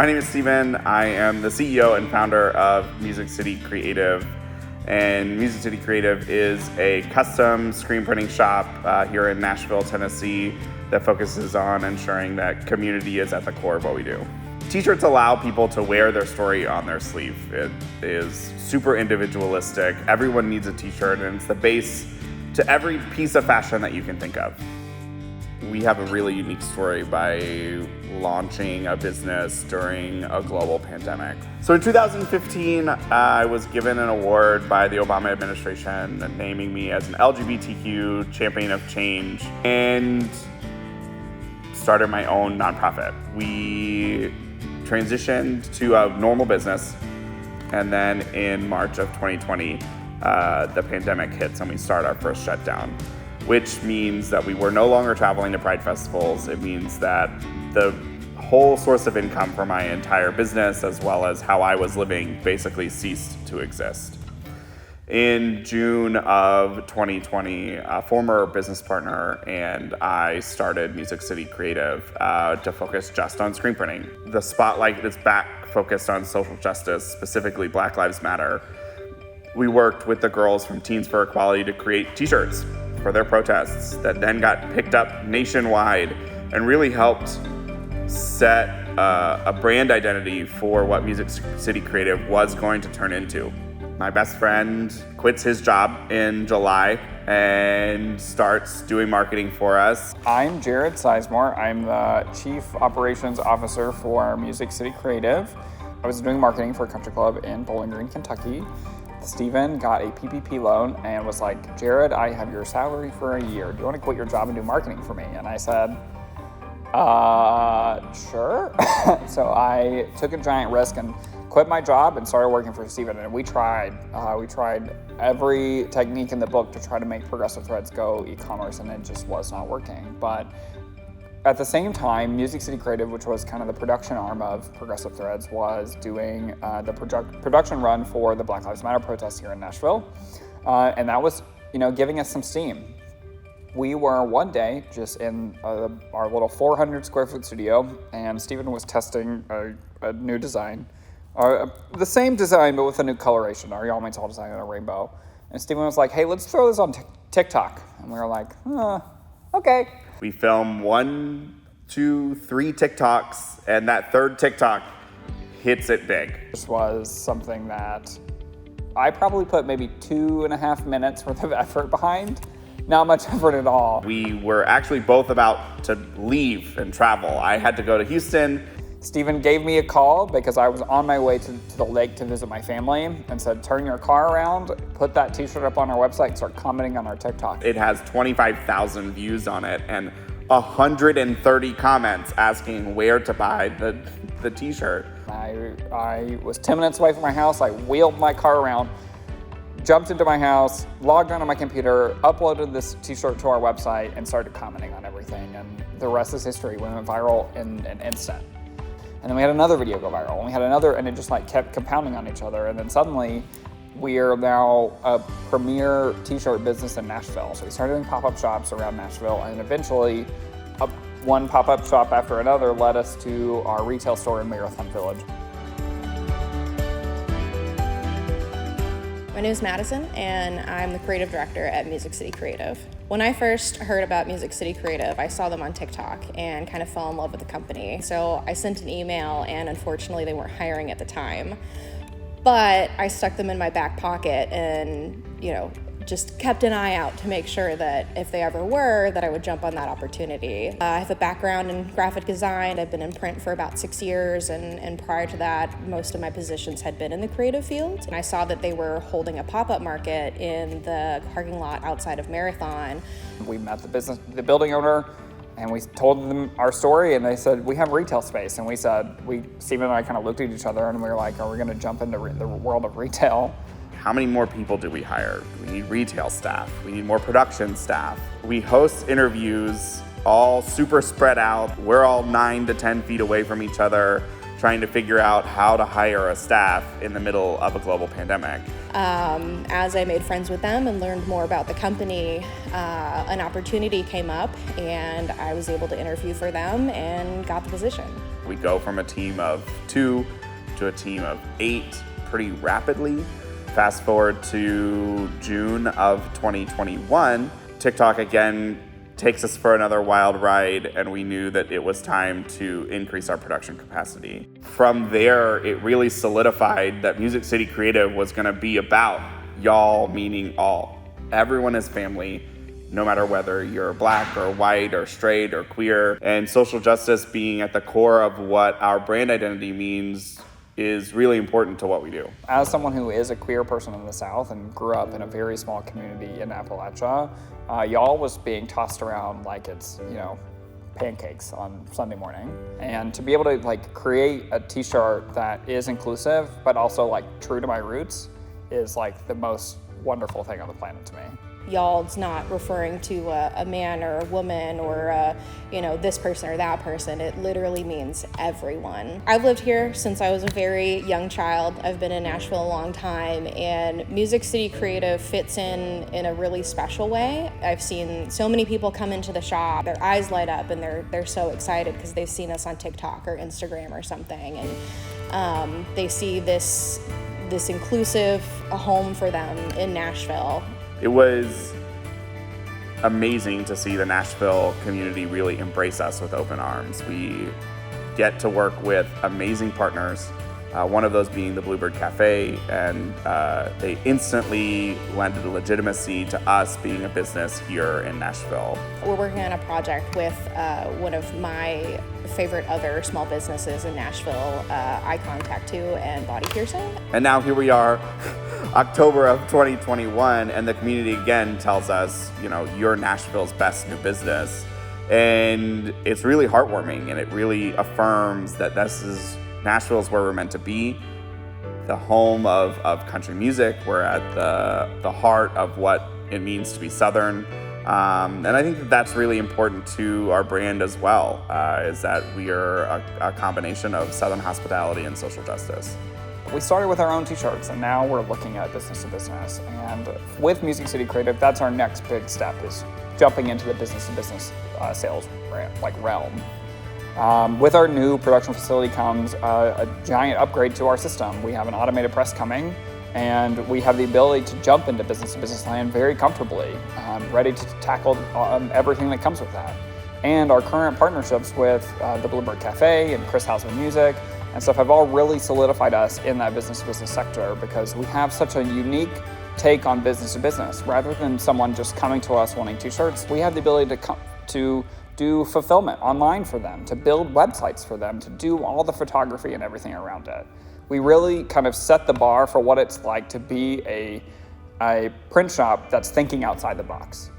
My name is Steven. I am the CEO and founder of Music City Creative. And Music City Creative is a custom screen printing shop here in Nashville, Tennessee that focuses on ensuring that community is at the core of what we do. T-shirts allow people to wear their story on their sleeve. It is super individualistic. Everyone needs a t-shirt, and it's the base to every piece of fashion that you can think of. We have a really unique story by launching a business during a global pandemic. So in 2015, I was given an award by the Obama administration naming me as an LGBTQ champion of change and started my own nonprofit. We transitioned to a normal business, and then in March of 2020, the pandemic hits and we start our first shutdown, which means that we were no longer traveling to Pride festivals. It means that the whole source of income for my entire business, as well as how I was living, basically ceased to exist. In June of 2020, a former business partner and I started Music City Creative to focus just on screen printing. The spotlight is back focused on social justice, specifically Black Lives Matter. We worked with the girls from Teens for Equality to create t-shirts for their protests that then got picked up nationwide and really helped set a brand identity for what Music City Creative was going to turn into. My best friend quits his job in July and starts doing marketing for us. I'm Jared Sizemore. I'm the Chief Operations Officer for Music City Creative. I was doing marketing for a country club in Bowling Green, Kentucky. Steven got a PPP loan and was like, Jared, I have your salary for a year. Do you want to quit your job and do marketing for me? And I said, sure. So I took a giant risk and quit my job and started working for Steven. And we tried every technique in the book to try to make Progressive Threads go e-commerce, and it just was not working. But at the same time, Music City Creative, which was kind of the production arm of Progressive Threads, was doing the production run for the Black Lives Matter protests here in Nashville. And that was, giving us some steam. We were one day just in our little 400 square foot studio, and Steven was testing a new design. The same design, but with a new coloration, our Y'all Mates All design in a rainbow. And Steven was like, hey, let's throw this on TikTok. And we were like, okay. We film 1, 2, 3 TikToks, and that third TikTok hits it big. This was something that I probably put maybe 2.5 minutes worth of effort behind. Not much effort at all. We were actually both about to leave and travel. I had to go to Houston. Steven gave me a call because I was on my way to the lake to visit my family and said, turn your car around, put that t-shirt up on our website, and start commenting on our TikTok. It has 25,000 views on it and 130 comments asking where to buy the t-shirt. I was 10 minutes away from my house. I wheeled my car around, jumped into my house, logged onto my computer, uploaded this t-shirt to our website, and started commenting on everything. And the rest is history. We went viral in an instant. And then we had another video go viral, and we had another, and it just kept compounding on each other. And then suddenly, we are now a premier t-shirt business in Nashville. So we started doing pop-up shops around Nashville, and eventually, one pop-up shop after another led us to our retail store in Marathon Village. My name is Madison, and I'm the creative director at Music City Creative. When I first heard about Music City Creative, I saw them on TikTok and kind of fell in love with the company. So I sent an email, and unfortunately they weren't hiring at the time. But I stuck them in my back pocket and, just kept an eye out to make sure that if they ever were, that I would jump on that opportunity. I have a background in graphic design. I've been in print for about 6 years, and prior to that, most of my positions had been in the creative field. And I saw that they were holding a pop-up market in the parking lot outside of Marathon. We met the building owner, and we told them our story, and they said, we have retail space. And Steven and I kind of looked at each other, and we were like, are we gonna jump into the world of retail? How many more people do we hire? We need retail staff. We need more production staff. We host interviews, all super spread out. We're all 9 to 10 feet away from each other, trying to figure out how to hire a staff in the middle of a global pandemic. As I made friends with them and learned more about the company, an opportunity came up, and I was able to interview for them and got the position. We go from a team of 2 to a team of 8 pretty rapidly. Fast forward to June of 2021, TikTok again takes us for another wild ride, and we knew that it was time to increase our production capacity. From there, it really solidified that Music City Creative was gonna be about y'all, meaning all. Everyone is family, no matter whether you're black or white or straight or queer. And social justice being at the core of what our brand identity means is really important to what we do. As someone who is a queer person in the South and grew up in a very small community in Appalachia, y'all was being tossed around like it's, pancakes on Sunday morning. And to be able to create a t-shirt that is inclusive, but also true to my roots is the most wonderful thing on the planet to me. Y'all's not referring to a man or a woman or this person or that person. It literally means everyone. I've lived here since I was a very young child. I've been in Nashville a long time, and Music City Creative fits in a really special way. I've seen so many people come into the shop, their eyes light up, and they're so excited because they've seen us on TikTok or Instagram or something, and they see this inclusive home for them in Nashville. It was amazing to see the Nashville community really embrace us with open arms. We get to work with amazing partners, one of those being the Bluebird Cafe, and they instantly lended legitimacy to us being a business here in Nashville. We're working on a project with one of my favorite other small businesses in Nashville, Icon Tattoo and Body Piercing. And now here we are, October of 2021, and the community again tells us, you're Nashville's best new business. And it's really heartwarming, and it really affirms that Nashville is where we're meant to be, the home of country music. We're at the heart of what it means to be Southern. And I think that's really important to our brand as well, is that we are a combination of Southern hospitality and social justice. We started with our own t-shirts, and now we're looking at business to business. And with Music City Creative, that's our next big step, is jumping into the business to business sales realm. With our new production facility comes a giant upgrade to our system. We have an automated press coming, and we have the ability to jump into business to business land very comfortably, ready to tackle everything that comes with that. And our current partnerships with the Bluebird Cafe and Chris Hausman Music and stuff have all really solidified us in that business to business sector, because we have such a unique take on business to business. Rather than someone just coming to us wanting t-shirts, we have the ability to do fulfillment online for them, to build websites for them, to do all the photography and everything around it. We really kind of set the bar for what it's like to be a print shop that's thinking outside the box.